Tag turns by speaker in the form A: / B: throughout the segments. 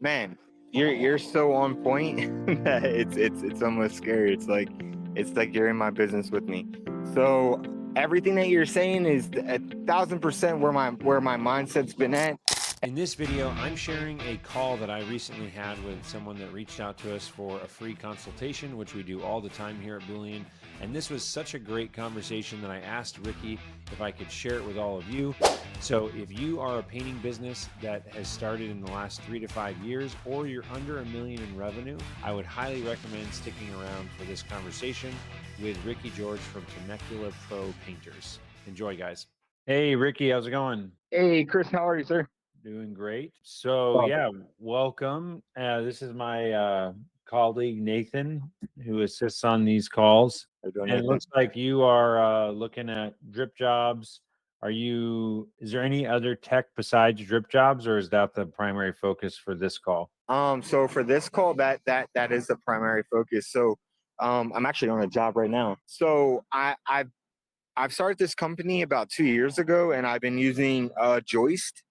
A: Man, you're so on point that it's almost scary. It's like you're in my business with me. So everything that you're saying is 1,000% where my mindset's been at.
B: In this video, I'm sharing a call that I recently had with someone that reached out to us for a free consultation, which we do all the time here at Boolean. And this was such a great conversation that I asked Ricky if I could share it with all of you. So if you are a painting business that has started in the last 3 to 5 years, or you're under $1 million in revenue, I would highly recommend sticking around for this conversation with Ricky George from Temecula Pro Painters. Enjoy, guys. Hey, Ricky, how's it going?
A: Hey, Chris, how are you, sir?
B: Doing great. So yeah, welcome. This is my colleague Nathan, who assists on these calls. And it looks like you are looking at drip jobs. Is there any other tech besides drip jobs, or is that the primary focus for this call?
A: So for this call, that is the primary focus. So I'm actually on a job right now. So I've started this company about 2 years ago, and I've been using Joist.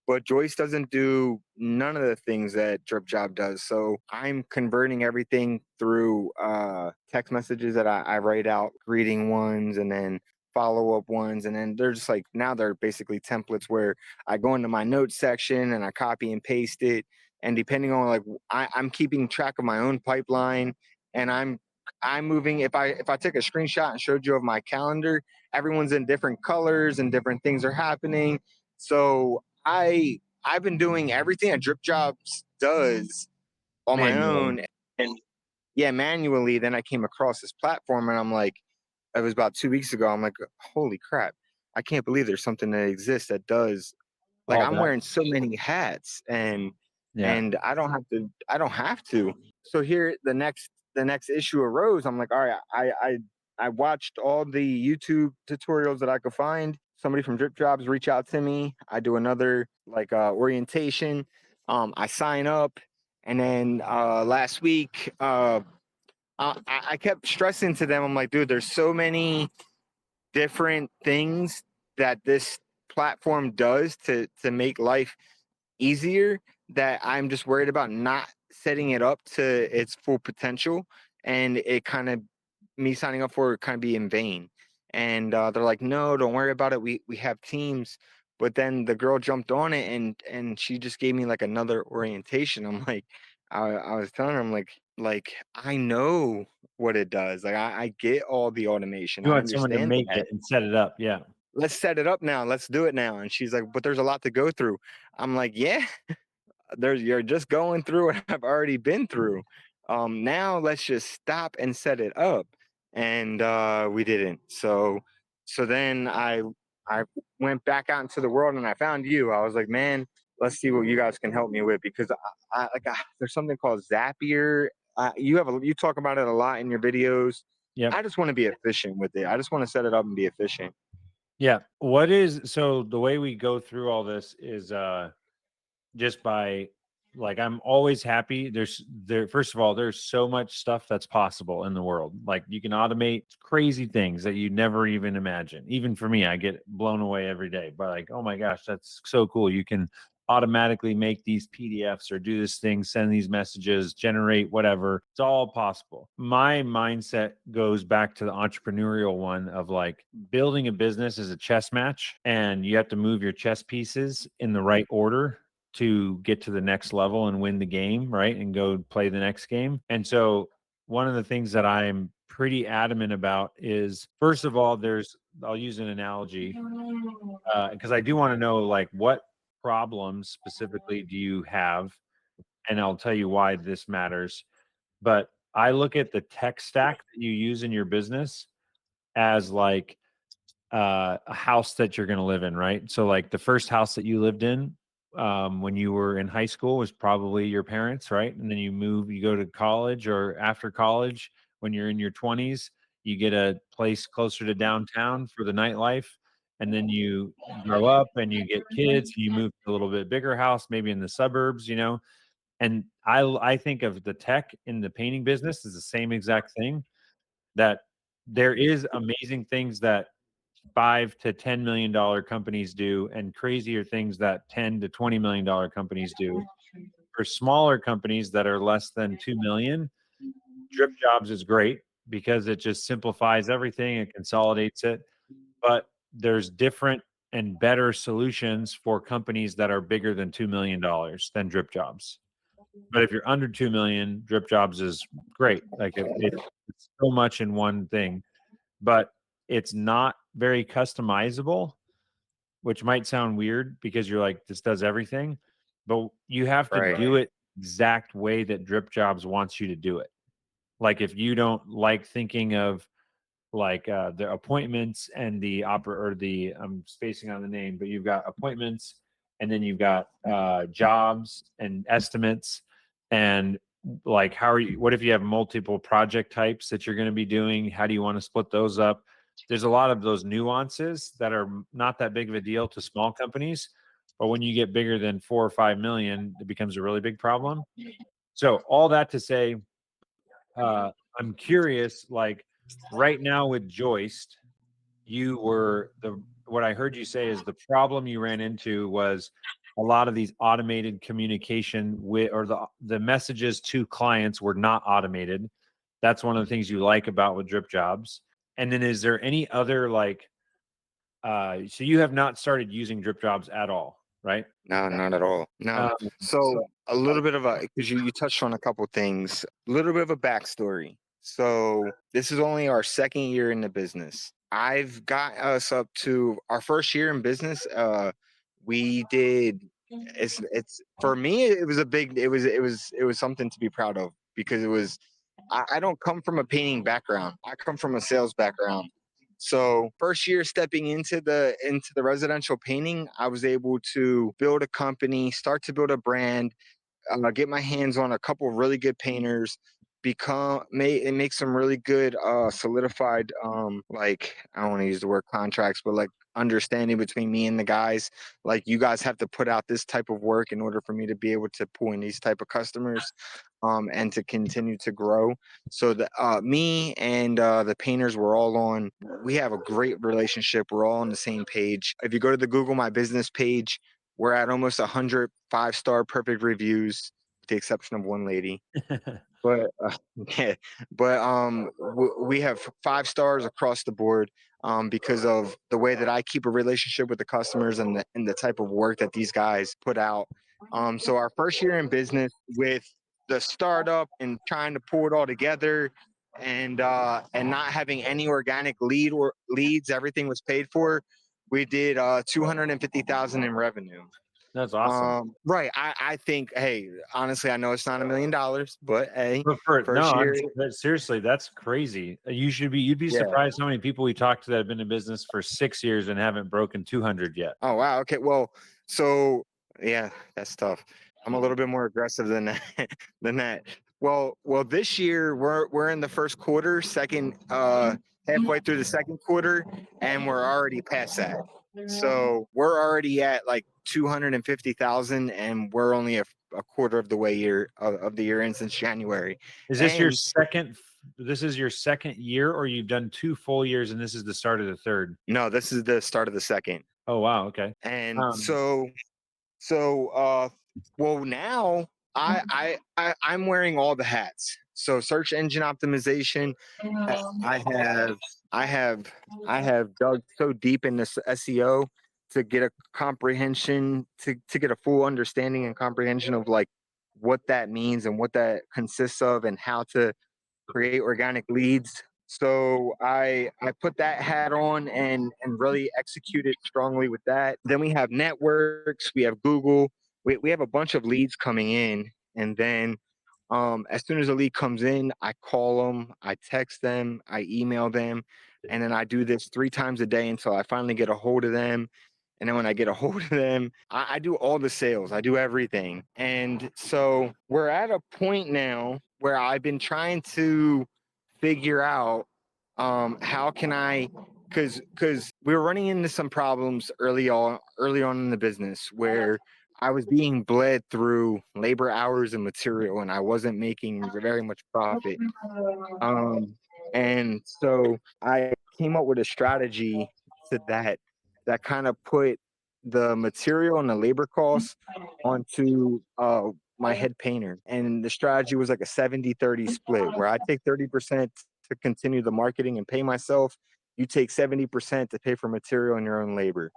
A: But Joyce doesn't do none of the things that Drip Job does. So I'm converting everything through text messages that I write out, greeting ones and then follow-up ones. And then they're just like, now they're basically templates where I go into my notes section and I copy and paste it. And depending on like, I'm keeping track of my own pipeline, and I'm moving. If I take a screenshot and showed you of my calendar, everyone's in different colors and different things are happening. So I've been doing everything that Drip Jobs does on my own, and manually. Then I came across this platform, and I'm like, it was about 2 weeks ago. I'm like, holy crap! I can't believe there's something that exists that does. Like, I'm wearing so many hats, and I don't have to. So here, the next issue arose. I'm like, all right, I watched all the YouTube tutorials that I could find. Somebody from Drip Jobs reach out to me. I do another orientation. I sign up, and then last week I kept stressing to them. I'm like, dude, there's so many different things that this platform does to make life easier that I'm just worried about not setting it up to its full potential, and it kind of me signing up for it kind of be in vain. And they're like, no, don't worry about it. We have teams. But then the girl jumped on it, and she just gave me like another orientation. I'm like, I was telling her, I'm like I know what it does. Like I get all the automation.
B: You
A: I
B: want someone to
A: understand
B: make
A: that.
B: it and set it up. Yeah.
A: Let's set it up now. Let's do it now. And she's like, but there's a lot to go through. I'm like, yeah, you're just going through what I've already been through. Now let's just stop and set it up. And we didn't. So then I went back out into the world, and I found you. I was like, man, let's see what you guys can help me with, because there's something called Zapier. You talk about it a lot in your videos.
B: Yeah.
A: I just want to be efficient with it. I just want to set it up and be efficient.
B: Yeah. So the way we go through all this is just by, like, I'm always happy. First of all, there's so much stuff that's possible in the world. Like, you can automate crazy things that you never even imagine. Even for me, I get blown away every day by, like, oh my gosh, that's so cool. You can automatically make these PDFs or do this thing, send these messages, generate whatever. It's all possible. My mindset goes back to the entrepreneurial one of, like, building a business is a chess match, and you have to move your chess pieces in the right order to get to the next level and win the game, right? And go play the next game. And so one of the things that I'm pretty adamant about is, first of all, I'll use an analogy because I do want to know, like, what problems specifically do you have? And I'll tell you why this matters. But I look at the tech stack that you use in your business as like a house that you're going to live in, right? So, like, the first house that you lived in when you were in high school was probably your parents, right? And then you go to college, or after college, when you're in your 20s, you get a place closer to downtown for the nightlife. And then you grow up and you get kids, and you move to a little bit bigger house, maybe in the suburbs, And I think of the tech in the painting business as the same exact thing, that there is amazing things that $5 to $10 million companies do, and crazier things that $10 to $20 million companies do. for smaller companies that are less than 2 million, drip jobs is great because it just simplifies everything, it consolidates it. But there's different and better solutions for companies that are bigger than $2 million than drip jobs. But if you're under 2 million, drip jobs is great. Like it's so much in one thing, but it's not very customizable, which might sound weird because you're like, this does everything, but you have to
A: Right.
B: do it exact way that drip jobs wants you to do it. Like if you don't like thinking of like the appointments and the opera or the I'm spacing on the name, but you've got appointments and then you've got jobs and estimates and like how are you, what if you have multiple project types that you're going to be doing, how do you want to split those up? There's a lot of those nuances that are not that big of a deal to small companies, but when you get bigger than 4 or 5 million, it becomes a really big problem. So all that to say, I'm curious, like right now with Joist, you were the what I heard you say is the problem you ran into was a lot of these automated communication with or the messages to clients were not automated. That's one of the things you like about with drip jobs. And then is there any other like so you have not started using drip jobs at all, right?
A: No, not at all. No.
B: Um,
A: So a little bit of a because you touched on a couple things. A little bit of a backstory. So this is only our second year in the business. I've got us up to our first year in business. We did. It's for me. It was a big. It was something to be proud of because it was. I don't come from a painting background. I come from a sales background. So first year stepping into the residential painting, I was able to build a company, start to build a brand, get my hands on a couple of really good painters, make some really good solidified like I don't want to use the word contracts, but like understanding between me and the guys. Like you guys have to put out this type of work in order for me to be able to pull in these type of customers. And to continue to grow. So the me and the painters were all on. We have a great relationship. We're all on the same page. If you go to the Google My Business page, we're at almost 100 5-star perfect reviews, with the exception of one lady. But yeah, but we have 5 stars across the board because of the way that I keep a relationship with the customers and the type of work that these guys put out. So our first year in business with the startup and trying to pull it all together and not having any organic leads, everything was paid for. We did 250,000 in revenue.
B: that's awesome.
A: Right. I think, hey, honestly, I know it's not $1 million, but hey,
B: But for
A: first
B: no,
A: year,
B: seriously, that's crazy. You'd be
A: yeah.
B: surprised how many people we talked to that have been in business for 6 years and haven't broken 200 yet.
A: Oh wow. Okay. Well, so yeah, that's tough. I'm a little bit more aggressive than that. than that. Well, this year we're in the first quarter, halfway through the second quarter, and we're already past that. So we're already at like 250,000, and we're only a quarter of the way of the year in since January.
B: Is this your
A: And
B: second? This is your second year, or you've done 2 full years, and this is the start of the third?
A: no, this is the start of the second.
B: Oh wow, okay.
A: And
B: Um,
A: so well now I'm wearing all the hats. So search engine optimization. I have I have I have dug so deep in this SEO to get a comprehension to get a full understanding and comprehension of like what that means and what that consists of and how to create organic leads. So I put that hat on and really executed strongly with that. Then we have networks, we have Google, we have a bunch of leads coming in, and then as soon as a lead comes in, I call them, I text them, I email them, and then I do this 3 times a day until I finally get a hold of them. And then when I get a hold of them, I do all the sales, I do everything. And so we're at a point now where I've been trying to figure out how can I because we were running into some problems early on in the business where I was being bled through labor hours and material and I wasn't making very much profit. Um, and so I came up with a strategy to that kind of put the material and the labor costs onto my head painter. And the strategy was like a 70-30 split where I take 30% to continue the marketing and pay myself. You take 70% to pay for material and your own labor.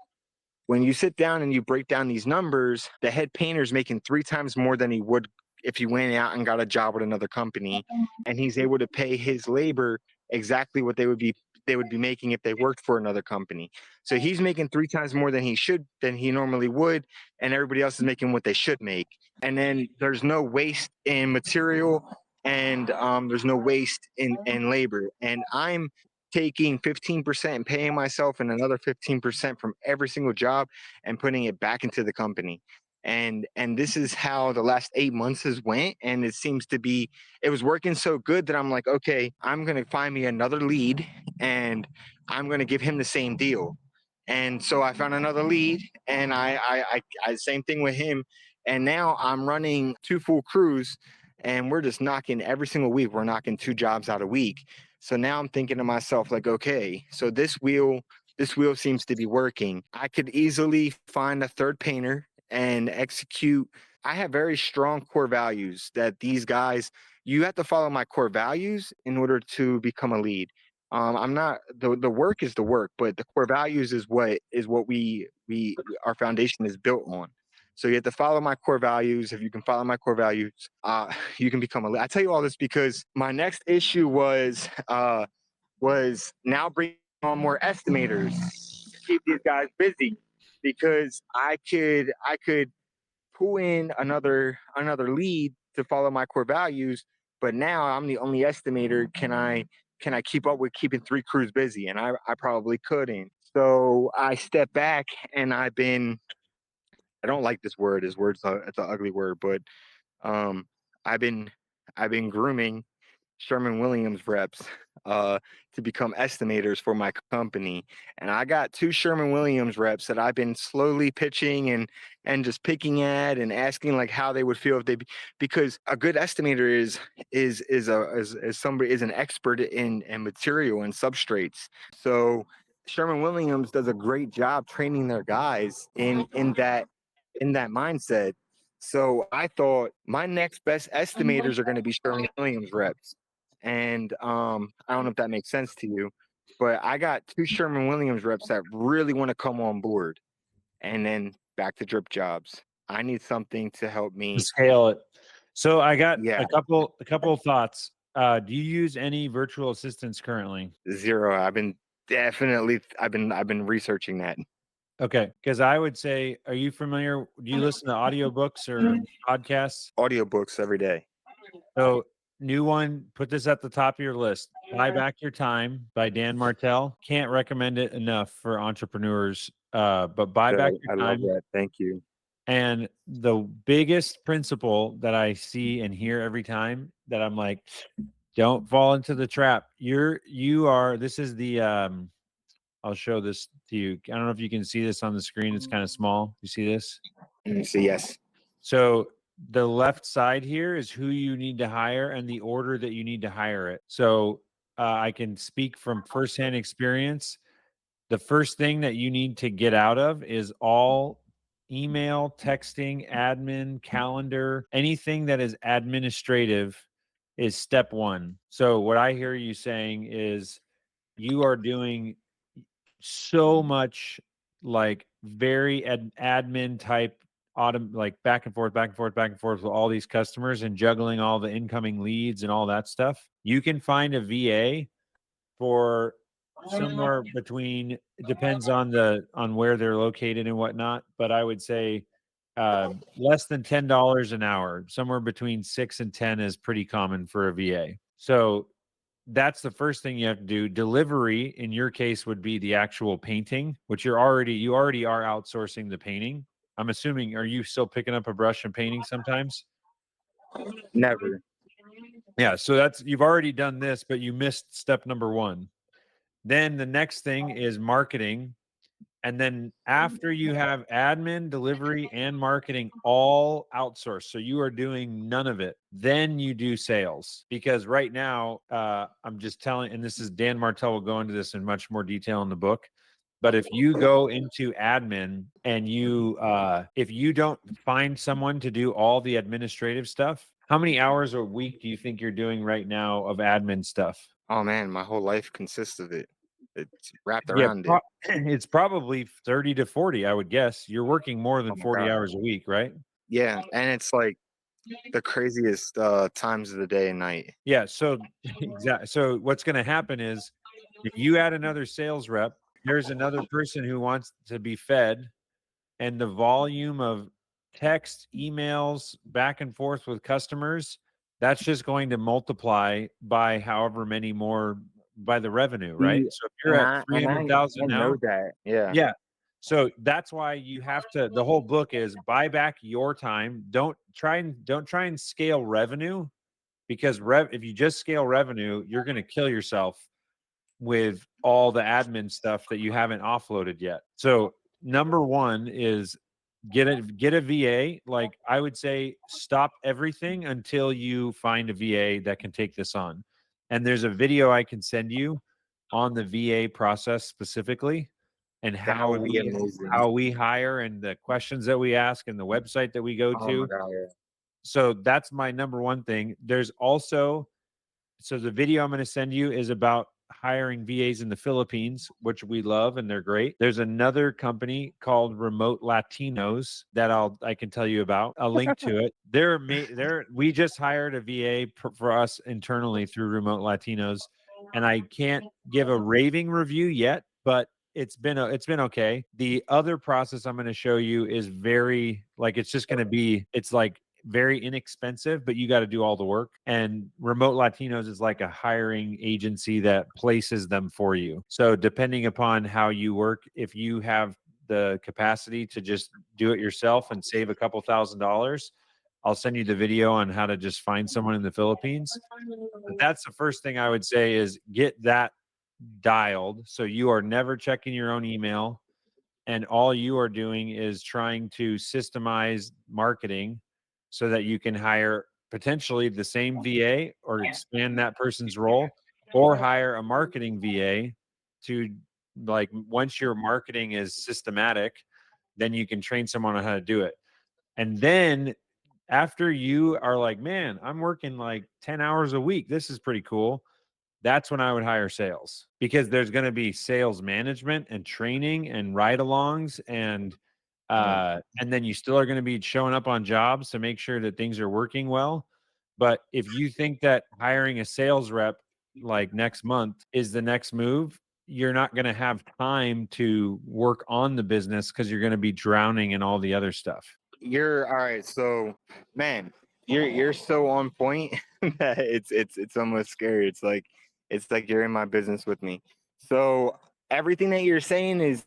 A: When you sit down and you break down these numbers, the head painter's making 3 times more than he would if he went out and got a job with another company, and he's able to pay his labor exactly what they would be making if they worked for another company. So he's making 3 times more than he normally would, and everybody else is making what they should make. And then there's no waste in material, and there's no waste in labor. And I'm taking 15% and paying myself and another 15% from every single job and putting it back into the company. And this is how the last 8 months has went. And it was working so good that I'm like, okay, I'm gonna find me another lead and I'm gonna give him the same deal. And so I found another lead, and I same thing with him. And now I'm running 2 full crews, and we're just knocking every single week. We're knocking 2 jobs out a week. So now I'm thinking to myself, like, okay, so this wheel seems to be working. I could easily find a third painter and execute. I have very strong core values that these guys, you have to follow my core values in order to become a lead. I'm not the work is the work, but the core values is what we our foundation is built on. So you have to follow my core values. If you can follow my core values, you can become a lead. I tell you all this because my next issue was now bringing on more estimators to keep these guys busy, because I could pull in another lead to follow my core values, but now I'm the only estimator. Can I keep up with keeping 3 crews busy? And I probably couldn't. So I stepped back, and I don't like this word. It's an ugly word, but um I've been I've been grooming Sherman-Williams reps uh, to become estimators for my company. And I got 2 Sherman-Williams reps that I've been slowly pitching and just picking at and asking like how they would feel if because a good estimator is somebody is an expert in material and substrates. So Sherman-Williams does a great job training their guys in that mindset. So I thought my next best estimators are going to be Sherman-Williams reps. And I don't know if that makes sense to you, but I got 2 Sherman-Williams reps that really want to come on board. And then back to drip jobs. I need something to help
B: To
A: me.
B: scale it. So I got
A: Yeah,
B: a couple of thoughts. Do you use any virtual assistants currently?
A: zero. I've been researching that.
B: Okay, because I would say, are you familiar? Do you listen to audiobooks or podcasts?
A: Audiobooks every day.
B: So, new one, put this at the top of your list. Buy Back Your Time by Dan Martell. Can't recommend it enough for entrepreneurs. But Buy Back Your
A: I love
B: Time.
A: that. Thank you.
B: And the biggest principle that I see and hear every time that I'm like, don't fall into the trap. This is the I'll show this to you. I don't know if you can see this on the screen. It's kind of small. You see this?
A: So yes.
B: So the left side here is who you need to hire and the order that you need to hire it. So I can speak from firsthand experience. The first thing that you need to get out of is all email, texting, admin, calendar, anything that is administrative is step one. So what I hear you saying is you are doing so much like very admin type like back and forth, back and forth, back and forth with all these customers and juggling all the incoming leads and all that stuff. You can find a VA for somewhere between, it depends on where they're located and whatnot, but I would say less than $10 an hour, somewhere between 6 and 10 is pretty common for a VA. So that's the first thing you have to do. Delivery in your case would be the actual painting, which you already are outsourcing the painting. I'm assuming, are you still picking up a brush and painting sometimes?
A: Never.
B: Yeah, so you've already done this, but you missed step number one. Then the next thing is marketing. And then after you have admin, delivery, and marketing all outsourced, so you are doing none of it, then you do sales. Because right now, I'm just telling, and this is Dan Martell will go into this in much more detail in the book. But if you go into admin and if you don't find someone to do all the administrative stuff, how many hours a week do you think you're doing right now of admin stuff?
A: Oh man, my whole life consists of it. It's wrapped
B: Yeah,
A: around it.
B: it's probably 30 to 40, I would guess. You're working more
A: Oh
B: than
A: my
B: 40
A: god.
B: hours a week, right?
A: Yeah, and it's like the craziest times of the day and night.
B: Yeah, so exactly. So what's going to happen is if you add another sales rep, there's another person who wants to be fed, and the volume of text, emails, back and forth with customers, that's just going to multiply by however many more by the revenue, right?
A: See,
B: So if you're at
A: I
B: 300,000
A: know
B: now,
A: that. Yeah.
B: yeah. So that's why you have to, the whole book is buy back your time. Don't try and scale revenue, because if you just scale revenue, you're going to kill yourself with all the admin stuff that you haven't offloaded yet. So number one is get a VA. Like I would say, stop everything until you find a VA that can take this on. And there's a video I can send you on the VA process specifically, and
A: That
B: how
A: would be
B: we
A: amazing.
B: how we hire and the questions that we ask and the website that we go
A: Oh my
B: to.
A: god. Yeah.
B: So that's my number one thing. There's also, so the video I'm going to send you is about hiring VAs in the Philippines, which we love and they're great. There's another company called Remote Latinos that I can tell you about. I'll link to it. We just hired a VA for us internally through Remote Latinos, and I can't give a raving review yet, but it's been okay. The other process I'm going to show you is very, like, it's like very inexpensive, but you got to do all the work. And Remote Latinos is like a hiring agency that places them for you. So depending upon how you work, if you have the capacity to just do it yourself and save a couple $1,000s, I'll send you the video on how to just find someone in the Philippines. But that's the first thing I would say, is get that dialed so you are never checking your own email, and all you are doing is trying to systemize marketing so that you can hire potentially the same VA or expand that person's role, or hire a marketing VA to, like, once your marketing is systematic, then you can train someone on how to do it. And then after you are like, man, I'm working like 10 hours a week, this is pretty cool, that's when I would hire sales, because there's going to be sales management and training and ride-alongs, and then you still are going to be showing up on jobs to make sure that things are working well. But if you think that hiring a sales rep like next month is the next move, you're not going to have time to work on the business because you're going to be drowning in all the other stuff.
A: You're all right. So, man, you're so on point that it's almost scary. It's like you're in my business with me. So everything that you're saying is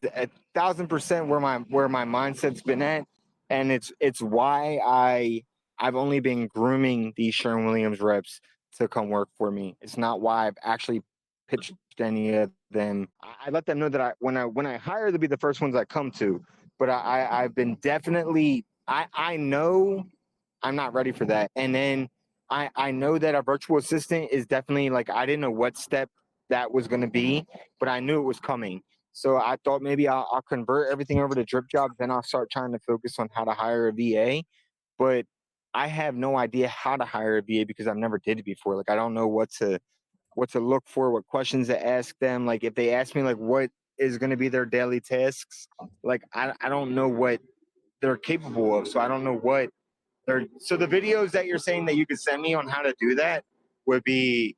A: 1,000% where my mindset's been at, and it's why I've only been grooming these Sherwin-Williams reps to come work for me. It's not why I've actually pitched any of them. I let them know that when I hire, they'll be the first ones I come to. But I've been definitely, I know I'm not ready for that. And then I know that a virtual assistant is definitely, like, I didn't know what step that was going to be, but I knew it was coming. So I thought maybe I'll convert everything over to drip jobs. Then I'll start trying to focus on how to hire a VA. But I have no idea how to hire a VA because I've never did it before. Like, I don't know what to look for, what questions to ask them. Like, if they ask me like what is going to be their daily tasks, like I don't know what they're capable of. So I don't know what they're. So the videos that you're saying that you could send me on how to do that would be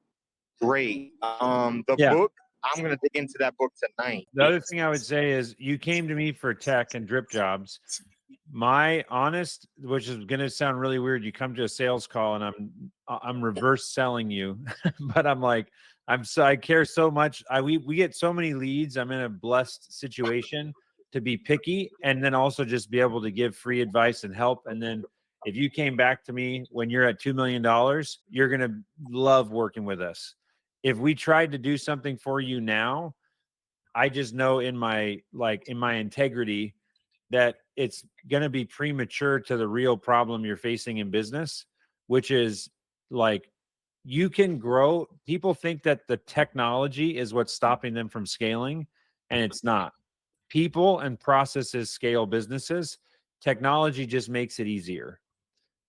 A: great. The
B: Yeah.
A: book, I'm gonna dig into that book tonight.
B: The other thing I would say is, you came to me for tech and drip jobs. My honest, which is going to sound really weird, you come to a sales call and I'm reverse selling you, but I'm like, I care so much. We get so many leads. I'm in a blessed situation to be picky, and then also just be able to give free advice and help. And then if you came back to me when you're at $2 million, you're going to love working with us. If we tried to do something for you now, I just know in my integrity that it's going to be premature to the real problem you're facing in business, which is, like, you can grow. People think that the technology is what's stopping them from scaling, and it's not. people and processes scale businesses. Technology just makes it easier.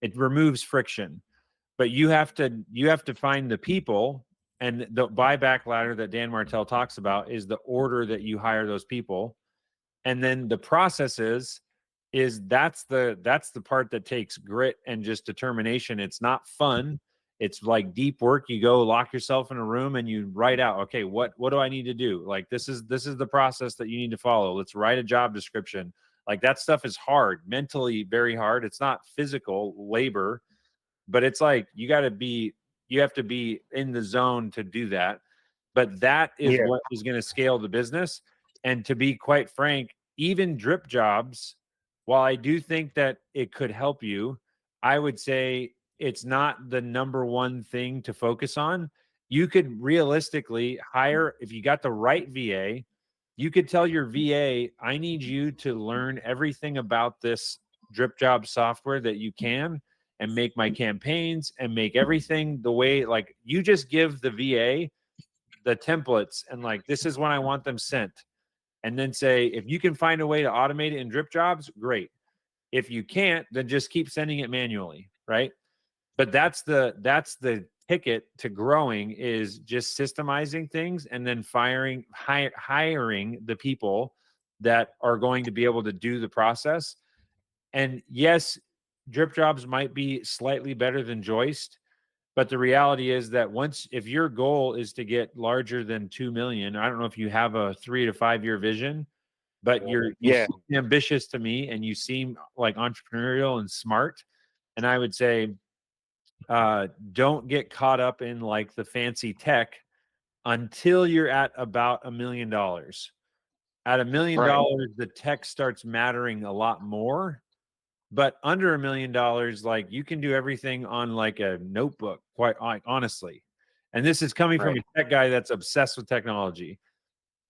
B: It removes friction, but you have to find the people. And the buyback ladder that Dan Martell talks about is the order that you hire those people. And then the processes is that's the part that takes grit and just determination. It's not fun. It's like deep work. You go lock yourself in a room and you write out, okay, what do I need to do? Like this is the process that you need to follow. Let's write a job description. Like that stuff is hard, mentally very hard. It's not physical labor, but it's like you have to be in the zone to do that. But that is
A: Yeah.
B: what is going to scale the business. And to be quite frank, even drip jobs, while I do think that it could help you, I would say it's not the number one thing to focus on. You could realistically hire, if you got the right VA, you could tell your VA, I need you to learn everything about this drip job software that you can, and make my campaigns and make everything the way, like you just give the VA the templates and like, this is when I want them sent. And then say, if you can find a way to automate it in drip jobs, great. If you can't, then just keep sending it manually. Right. But that's the ticket to growing, is just systemizing things and then hiring the people that are going to be able to do the process. And yes, drip jobs might be slightly better than joist, but the reality is that if your goal is to get larger than 2 million, I don't know if you have a 3 to 5 year vision, but you
A: Yeah.
B: seem ambitious to me and you seem like entrepreneurial and smart. And I would say, don't get caught up in like the fancy tech until you're at about $1 million. At $1 million,
A: Right.
B: the tech starts mattering a lot more. But under $1 million, like you can do everything on like a notebook, quite like honestly. And this is coming from
A: Right.
B: a tech guy that's obsessed with technology.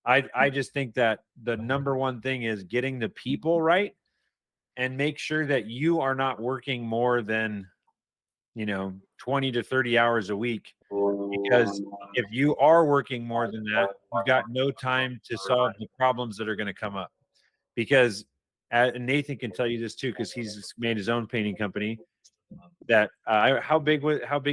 B: I just think that the number one thing is getting the people right, and make sure that you are not working more than 20 to 30 hours a week. Because if you are working more than that, you've got no time to solve the problems that are going to come up. Because and Nathan can tell you this too, because he's made his own painting company. That how big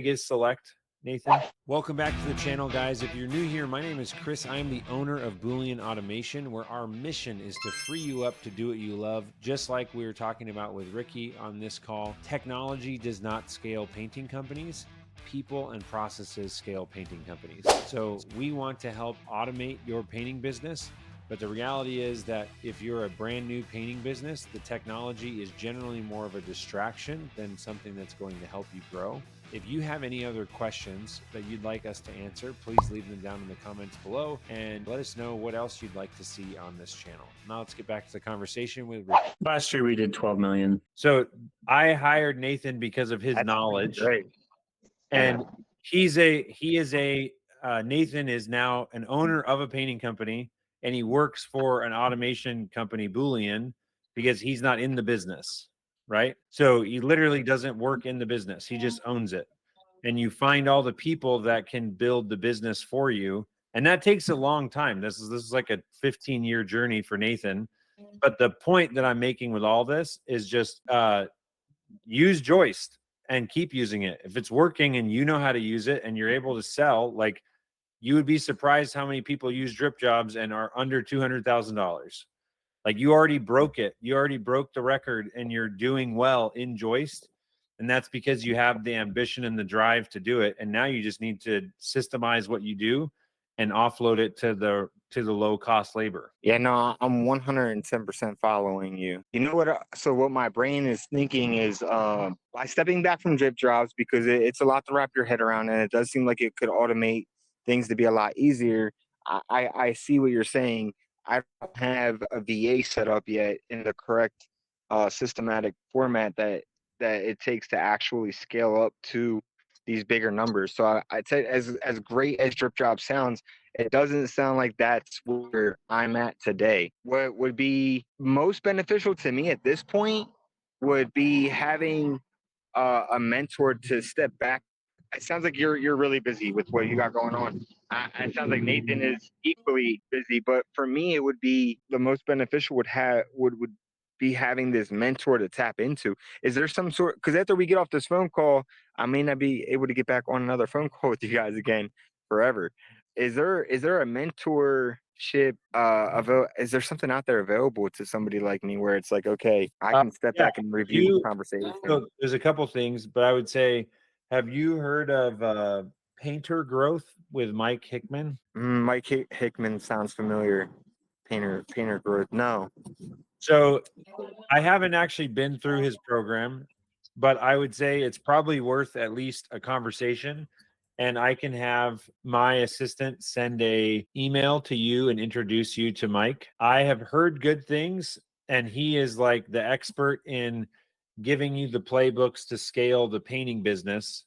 B: is Select, Nathan? Welcome back to the channel, guys. If you're new here, my name is Chris. I'm the owner of Boolean Automation, where our mission is to free you up to do what you love. Just like we were talking about with Ricky on this call, technology does not scale painting companies. People and processes scale painting companies. So we want to help automate your painting business. But the reality is that if you're a brand new painting business, the technology is generally more of a distraction than something that's going to help you grow. If you have any other questions that you'd like us to answer, please leave them down in the comments below and let us know what else you'd like to see on this channel. Now let's get back to the conversation with Rick.
C: Last year we did 12 million.
B: So I hired Nathan because of his knowledge.
A: Great.
B: And Nathan is now an owner of a painting company, and he works for an automation company, Boolean, because he's not in the business, right? So he literally doesn't work in the business. He just owns it. And you find all the people that can build the business for you. And that takes a long time. This is like a 15-year journey for Nathan. But the point that I'm making with all this is just use joist and keep using it. If it's working and you know how to use it and you're able to sell, like, you would be surprised how many people use drip jobs and are under $200,000. Like, you already broke it. You already broke the record and you're doing well in joist. And that's because you have the ambition and the drive to do it. And now you just need to systemize what you do and offload it to the low cost labor.
A: Yeah, no, I'm 110% following you. You know what? So what my brain is thinking is, by stepping back from drip jobs, because it's a lot to wrap your head around, and it does seem like it could automate things to be a lot easier. I see what you're saying. I don't have a VA set up yet in the correct systematic format that it takes to actually scale up to these bigger numbers. So I'd say, as great as drip job sounds, it doesn't sound like that's where I'm at today. What would be most beneficial to me at this point would be having a mentor to step back. It sounds like you're really busy with what you got going on. it sounds like Nathan is equally busy, but for me, it would be the most beneficial would be having this mentor to tap into. Is there some sort? Because after we get off this phone call, I may not be able to get back on another phone call with you guys again forever. Is there a mentorship is there something out there available to somebody like me where it's like, okay, I can step
B: Yeah,
A: back and review the
B: you
A: conversation?
B: so there's a couple things, but I would say, have you heard of Painter Growth with Mike Hickman?
A: Mike Hickman sounds familiar. Painter growth. No.
B: So I haven't actually been through his program, but I would say it's probably worth at least a conversation. And I can have my assistant send a email to you and introduce you to Mike. I have heard good things, and he is like the expert in giving you the playbooks to scale the painting business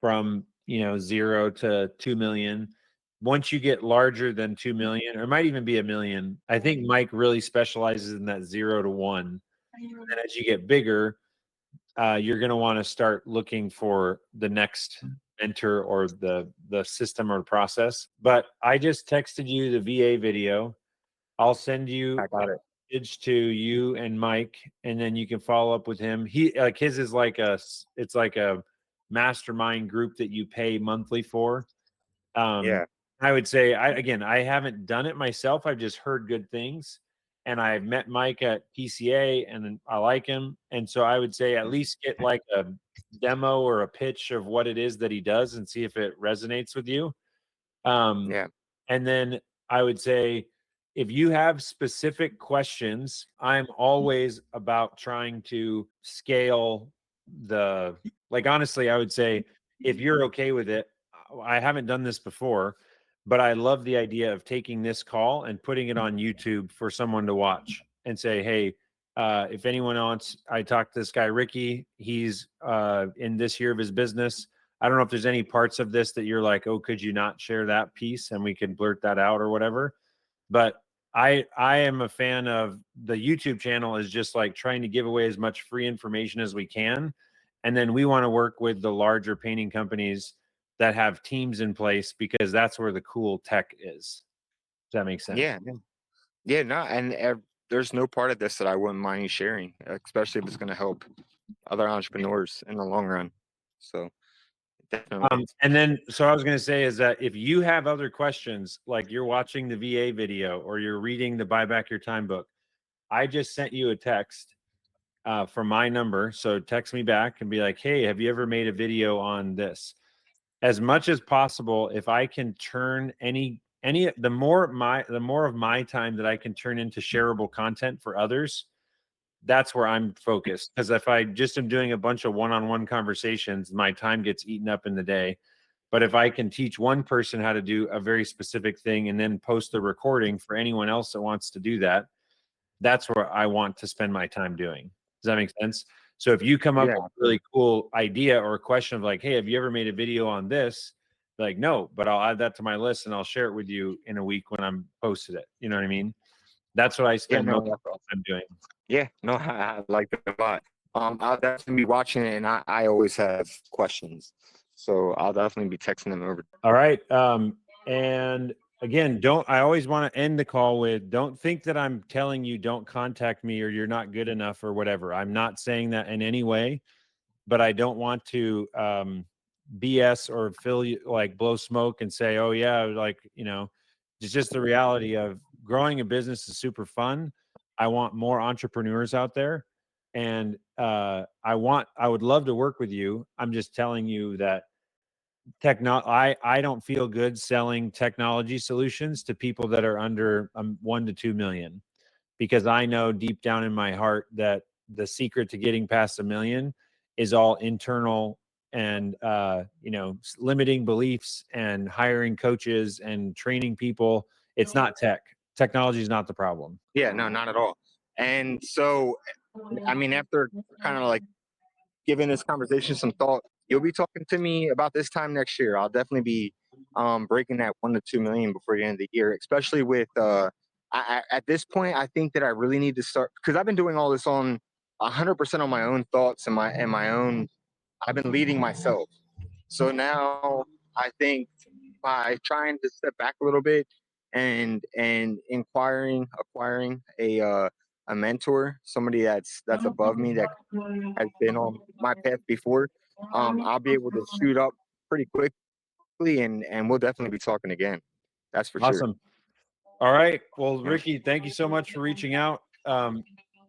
B: from 0 to 2 million. Once you get larger than 2 million, or it might even be a million, I think Mike really specializes in that 0 to 1. And as you get bigger, you're going to want to start looking for the next mentor or the system or process. But I just texted you the VA video. I'll send you
A: I got it.
B: message to you and Mike, and then you can follow up with him. He like his is like it's like a mastermind group that you pay monthly for.
A: Yeah.
B: I would say I haven't done it myself. I've just heard good things, and I've met Mike at PCA, and I like him. And so I would say at least get like a demo or a pitch of what it is that he does, and see if it resonates with you. Um,
A: Yeah.
B: and then I would say, if you have specific questions, I'm always about trying to scale like, honestly, I would say, if you're okay with it, I haven't done this before, but I love the idea of taking this call and putting it on YouTube for someone to watch and say, hey, if anyone wants, I talked to this guy, Ricky, he's in this year of his business. I don't know if there's any parts of this that you're like, oh, could you not share that piece and we can blurt that out or whatever. But I am a fan of the YouTube channel, is just like trying to give away as much free information as we can. And then we want to work with the larger painting companies that have teams in place, because that's where the cool tech is. Does that make sense?
A: Yeah. Yeah. No, and there's no part of this that I wouldn't mind you sharing, especially if it's going to help other entrepreneurs in the long run. So definitely.
B: And then, so I was going to say is that if you have other questions, like you're watching the VA video or you're reading the Buy Back Your Time book, I just sent you a text from my number. So text me back and be like, hey, have you ever made a video on this? As much as possible, if I can turn the more of my time that I can turn into shareable content for others, that's where I'm focused. Because if I just am doing a bunch of one-on-one conversations, my time gets eaten up in the day. But if I can teach one person how to do a very specific thing and then post the recording for anyone else that wants to do that, that's where I want to spend my time doing. Does that make sense? So if you come up
A: Yeah.
B: with a really cool idea or a question of like, hey, have you ever made a video on this? Like, no, but I'll add that to my list and I'll share it with you in a week when I'm posted it. You know what I mean? That's what I
A: Yeah.
B: spend
A: No,
B: most of the time doing.
A: yeah. No, I like that a lot. I'll definitely be watching it, and I always have questions. So I'll definitely be texting them over.
B: All right. And again, I always want to end the call with, don't think that I'm telling you don't contact me or you're not good enough or whatever. I'm not saying that in any way, but I don't want to BS or fill you, like blow smoke and say, oh yeah, like, it's just the reality of growing a business is super fun. I want more entrepreneurs out there, and I would love to work with you. I'm just telling you that I don't feel good selling technology solutions to people that are under 1 to 2 million, because I know deep down in my heart that the secret to getting past 1 million is all internal, and limiting beliefs and hiring coaches and training people. It's not tech. Technology is not the problem.
A: Yeah. No, not at all. And so, I mean, after kind of like giving this conversation some thought, you'll be talking to me about this time next year. I'll definitely be breaking that 1 to 2 million before the end of the year, especially with at this point, I think that I really need to start, because I've been doing all this on 100% on my own thoughts and my own. I've been leading myself. So now I think by trying to step back a little bit and acquiring a mentor, somebody that's above me that has been on my path before, I'll be able to shoot up pretty quickly, and we'll definitely be talking again. That's for sure.
B: Awesome. All right. Well,
A: Yeah.
B: Ricky, thank you so much for reaching out.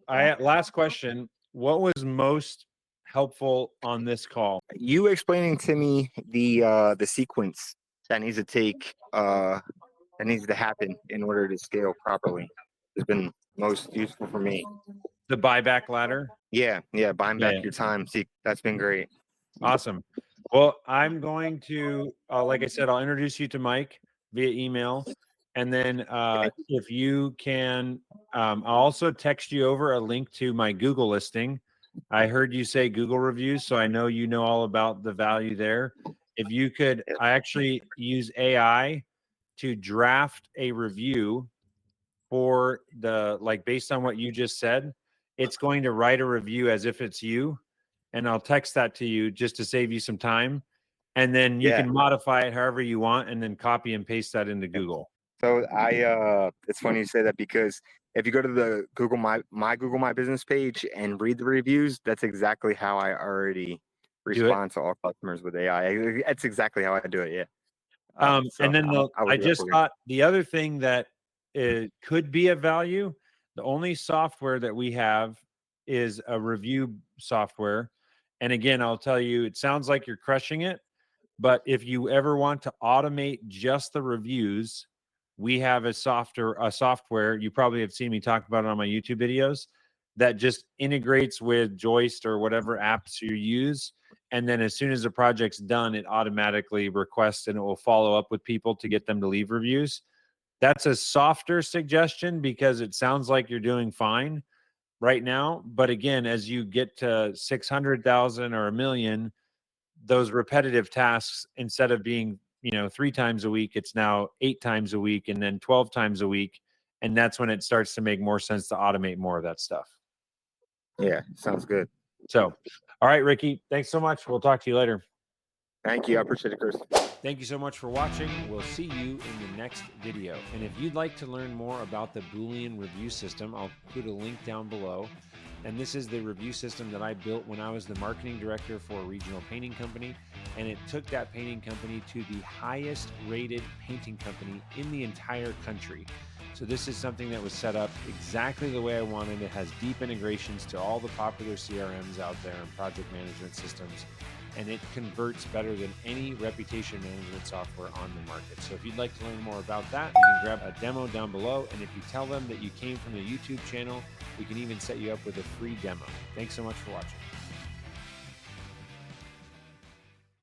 B: Last question. What was most helpful on this call?
A: You explaining to me the sequence that needs to that needs to happen in order to scale properly has been most useful for me.
B: The buyback ladder.
A: Yeah, buying back
B: Yeah.
A: your time. See, that's been great.
B: Awesome. Well, I'm going to, like I said, I'll introduce you to Mike via email. And then if you can, I'll also text you over a link to my Google listing. I heard you say Google reviews, so I know you know all about the value there. If you could, I actually use AI to draft a review for like based on what you just said, it's going to write a review as if it's you. And I'll text that to you just to save you some time. And then you
A: Yeah.
B: can modify it however you want and then copy and paste that into Google.
A: So it's funny you say that because if you go to the Google My Business page and read the reviews, that's exactly how I already respond to all customers with AI. That's exactly how I do it. Yeah. So
B: And then
A: I would
B: I
A: do that
B: just
A: for you.
B: thought the other thing that it could be of value, the only software that we have is a review software. And again, I'll tell you, it sounds like you're crushing it. But if you ever want to automate just the reviews, we have a software. You probably have seen me talk about it on my YouTube videos that just integrates with Joist or whatever apps you use. And then as soon as the project's done, it automatically requests and it will follow up with people to get them to leave reviews. That's a softer suggestion because it sounds like you're doing fine right now. But again, as you get to 600,000 or 1 million, those repetitive tasks, instead of being 3 times a week, it's now 8 times a week and then 12 times a week, and that's when it starts to make more sense to automate more of that stuff.
A: Yeah, sounds good.
B: So all right, Ricky, thanks so much. We'll talk to you later.
A: Thank you. I appreciate it, Chris.
B: Thank you so much for watching. We'll see you in the next video. And if you'd like to learn more about the Boolean review system, I'll put a link down below. And this is the review system that I built when I was the marketing director for a regional painting company. And it took that painting company to the highest rated painting company in the entire country. So this is something that was set up exactly the way I wanted. It has deep integrations to all the popular CRMs out there and project management systems. And it converts better than any reputation management software on the market. So if you'd like to learn more about that, you can grab a demo down below. And if you tell them that you came from the YouTube channel, we can even set you up with a free demo. Thanks so much for watching.